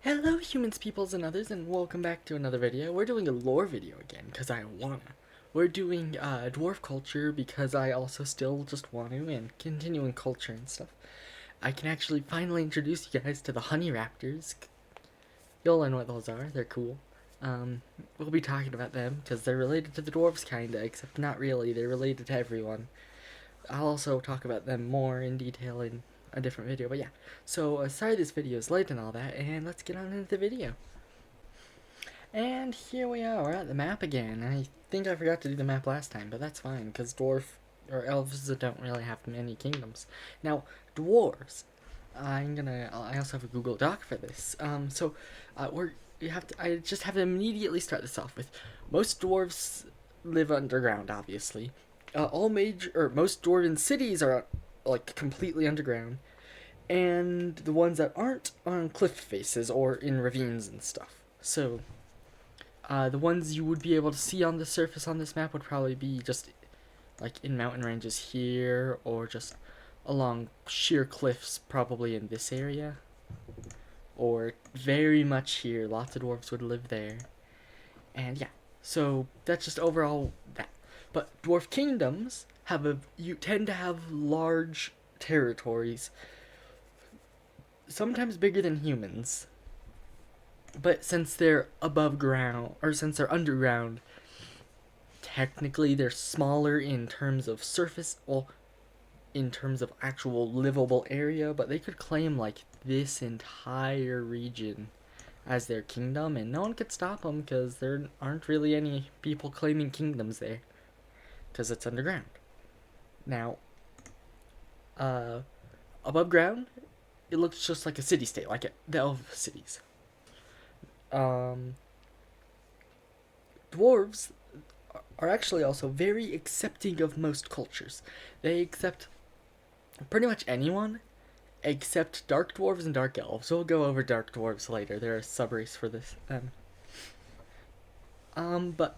Hello humans, peoples, and others, and welcome back to another video. We're doing a lore video again, because I wanna. We're doing dwarf culture because I also still just want to, and continuing culture and stuff. I can actually finally introduce you guys to the Honey Raptors. You'll learn what those are, they're cool. We'll be talking about them, because they're related to the dwarves kinda, except not really, they're related to everyone. I'll also talk about them more in detail in a different video, but yeah. So, sorry this video is late and all that, and let's get on into the video. And here we are, we're at the map again. I think I forgot to do the map last time, but that's fine, because dwarf, or elves don't really have many kingdoms. Now, dwarves, I also have a Google Doc for this. I just have to immediately start this off with, most dwarves live underground, obviously. Most dwarven cities are, like, completely underground. And the ones that aren't are on cliff faces or in ravines and stuff. So, the ones you would be able to see on the surface on this map would probably be just like in mountain ranges here, or just along sheer cliffs, probably in this area, or very much here. Lots of dwarves would live there, and yeah. So that's just overall that. But dwarf kingdoms you tend to have large territories, sometimes bigger than humans. But since they're above ground, or since they're underground, technically they're smaller in terms of surface, well, in terms of actual livable area, but they could claim like this entire region as their kingdom, and no one could stop them because there aren't really any people claiming kingdoms there because it's underground. Now, above ground, it looks just like a city-state, like the elf cities. Dwarves are actually also very accepting of most cultures. They accept pretty much anyone except dark dwarves and dark elves. We'll go over dark dwarves later. They're a subrace for this. But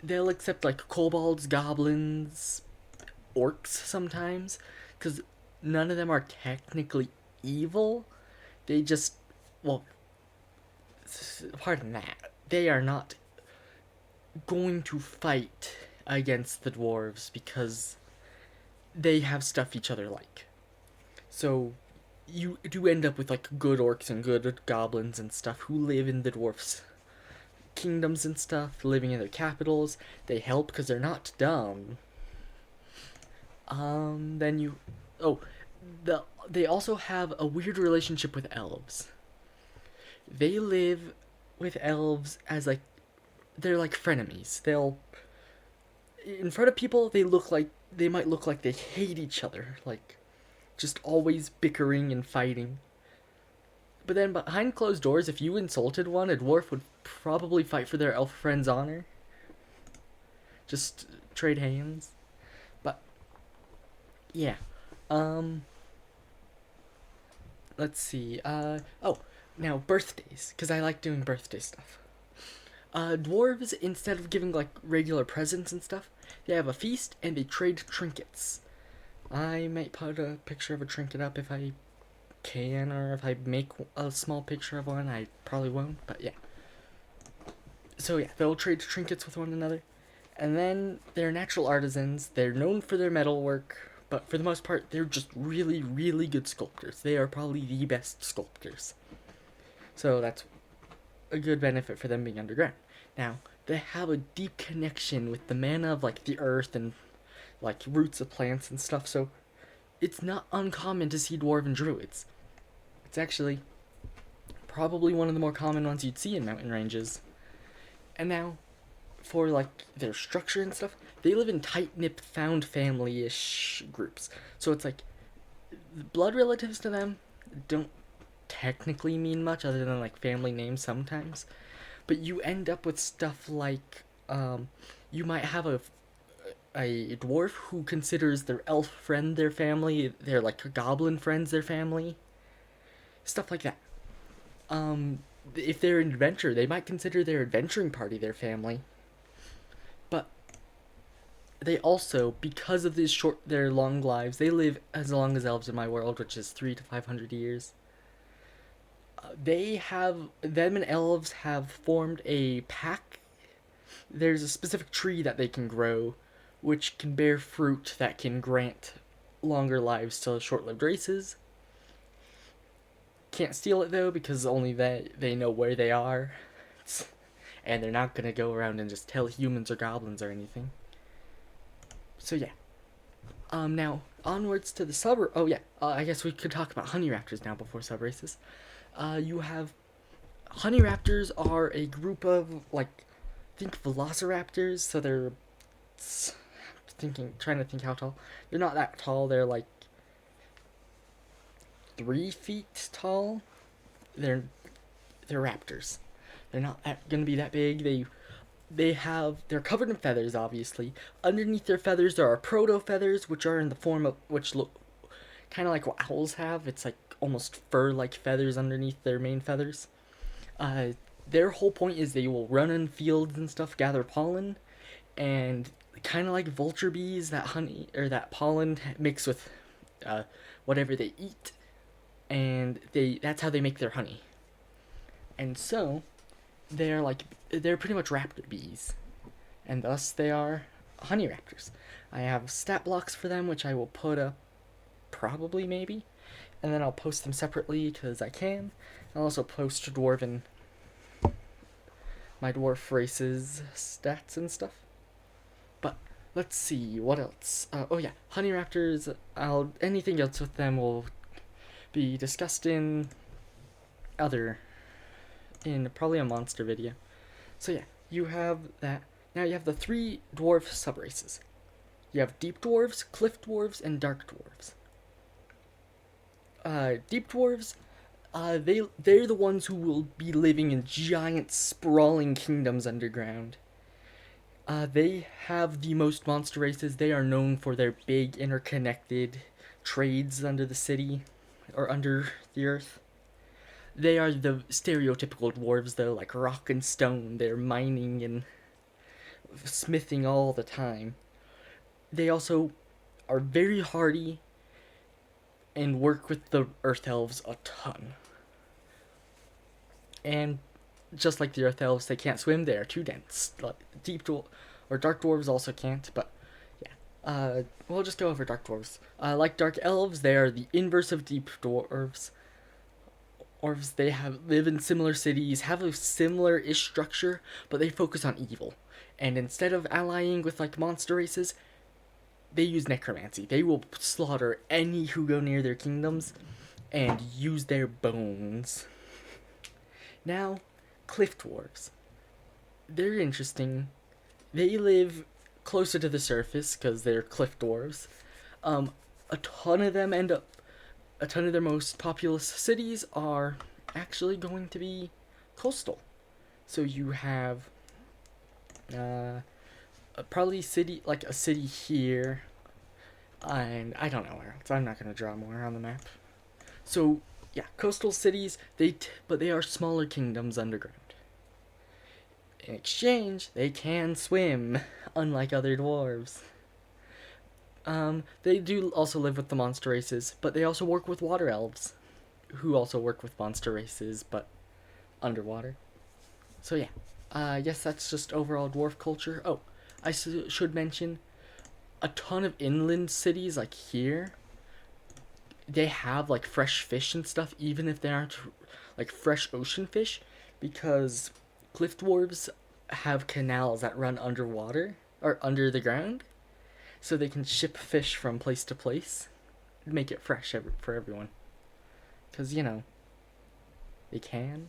they'll accept like kobolds, goblins, orcs sometimes, because none of them are technically evil. They just, well, pardon that, they are not going to fight against the dwarves because they have stuff each other like. So you do end up with like good orcs and good goblins and stuff who live in the dwarfs' kingdoms and stuff, living in their capitals. They help because they're not dumb. Then you, oh, they also have a weird relationship with elves. They live with elves as like, they're like frenemies. They'll, in front of people, they might look like they hate each other, like just always bickering and fighting. But then behind closed doors, if you insulted one, a dwarf would probably fight for their elf friend's honor. Just trade hands. But yeah. Let's see. Now birthdays, because I like doing birthday stuff. Dwarves, instead of giving like regular presents and stuff, they have a feast and they trade trinkets. I might put a picture of a trinket up if I can, or if I make a small picture of one. I probably won't, but yeah. So yeah, they'll trade trinkets with one another. And then they're natural artisans. They're known for their metalwork, but for the most part, they're just really, really good sculptors. They are probably the best sculptors. So that's a good benefit for them being underground. Now, they have a deep connection with the mana of like the earth and like roots of plants and stuff, so it's not uncommon to see dwarven druids. It's actually probably one of the more common ones you'd see in mountain ranges. And now, for like their structure and stuff, they live in tight-knit found family-ish groups. So it's like, blood relatives to them don't technically mean much other than like family names sometimes. But you end up with stuff like, you might have a dwarf who considers their elf friend their family, their like goblin friends their family, stuff like that. If they're an adventurer, they might consider their adventuring party their family. But they also, because of their long lives, they live as long as elves in my world, which is 300 to 500 years. them and elves have formed a pack. There's a specific tree that they can grow, which can bear fruit that can grant longer lives to short-lived races. Can't steal it though, because only they know where they are, and they're not gonna go around and just tell humans or goblins or anything. So yeah. Now onwards to the sub. Oh yeah. I guess we could talk about Honey Raptors now before sub races. You have Honey Raptors are a group of like, think Velociraptors. So they're trying to think how tall. They're not that tall. They're like 3 feet tall. They're raptors. They're not gonna be that big. They're covered in feathers, obviously. Underneath their feathers there are proto feathers, which are in the form of, which look kind of like what owls have. It's like almost fur-like feathers underneath their main feathers. Their whole point is they will run in fields and stuff, gather pollen, and kind of like vulture bees, that honey or that pollen mix with whatever they eat, and that's how they make their honey. And so they're pretty much raptor bees, and thus they are honey raptors. I have stat blocks for them, which I will put up probably maybe, and then I'll post them separately because I can. I'll also post my dwarf races stats and stuff. But let's see what else. Oh yeah, honey raptors. Anything else with them will be discussed in probably a monster video. So yeah, you have that. Now you have the 3 dwarf subraces. You have deep dwarves, cliff dwarves, and dark dwarves. Deep dwarves, they're the ones who will be living in giant sprawling kingdoms underground. They have the most monster races. They are known for their big interconnected trades under the city, or under the earth. They are the stereotypical dwarves though, like rock and stone. They're mining and smithing all the time. They also are very hardy and work with the earth elves a ton. And just like the earth elves, they can't swim. They are too dense. Dark dwarves also can't, but yeah. We'll just go over dark dwarves. Like dark elves, they are the inverse of deep dwarves. Dwarves, they live in similar cities, have a similar-ish structure, but they focus on evil. And instead of allying with like monster races, they use necromancy. They will slaughter any who go near their kingdoms and use their bones. Now, cliff dwarves. They're interesting. They live closer to the surface because they're cliff dwarves. A ton of their most populous cities are actually going to be coastal. So you have probably a city here, and I don't know where else. I'm not going to draw more on the map. So yeah, coastal cities, but they are smaller kingdoms underground. In exchange, they can swim, unlike other dwarves. They do also live with the monster races, but they also work with water elves, who also work with monster races, but underwater. So yeah, I guess that's just overall dwarf culture. Oh, I should mention, a ton of inland cities, like here, they have like fresh fish and stuff, even if they aren't like fresh ocean fish, because cliff dwarves have canals that run underwater, or under the ground, so they can ship fish from place to place, make it fresh for everyone. Because, they can.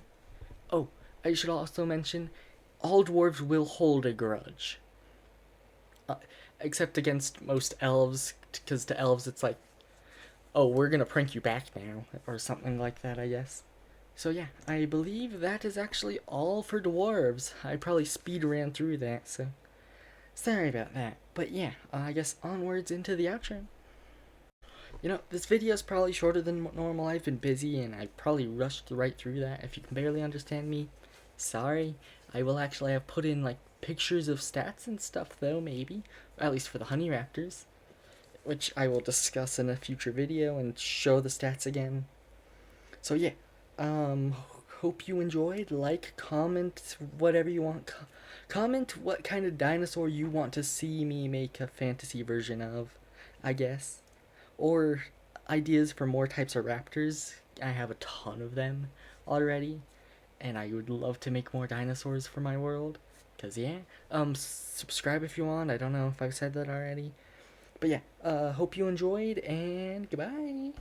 Oh, I should also mention, all dwarves will hold a grudge. Except against most elves, because to elves it's like, oh, we're gonna prank you back now, or something like that, I guess. So yeah, I believe that is actually all for dwarves. I probably speed ran through that, so sorry about that. But yeah, I guess onwards into the outro. This video is probably shorter than normal. I've been busy and I probably rushed right through that. If you can barely understand me, sorry. I will actually have put in like pictures of stats and stuff though, maybe. At least for the Honey Raptors, which I will discuss in a future video and show the stats again. So yeah, Um, hope you enjoyed. Like, comment, whatever you want. Comment what kind of dinosaur you want to see me make a fantasy version of, I guess. Or ideas for more types of raptors. I have a ton of them already, and I would love to make more dinosaurs for my world. Cause yeah, subscribe if you want. I don't know if I've said that already, but yeah. Hope you enjoyed, and goodbye.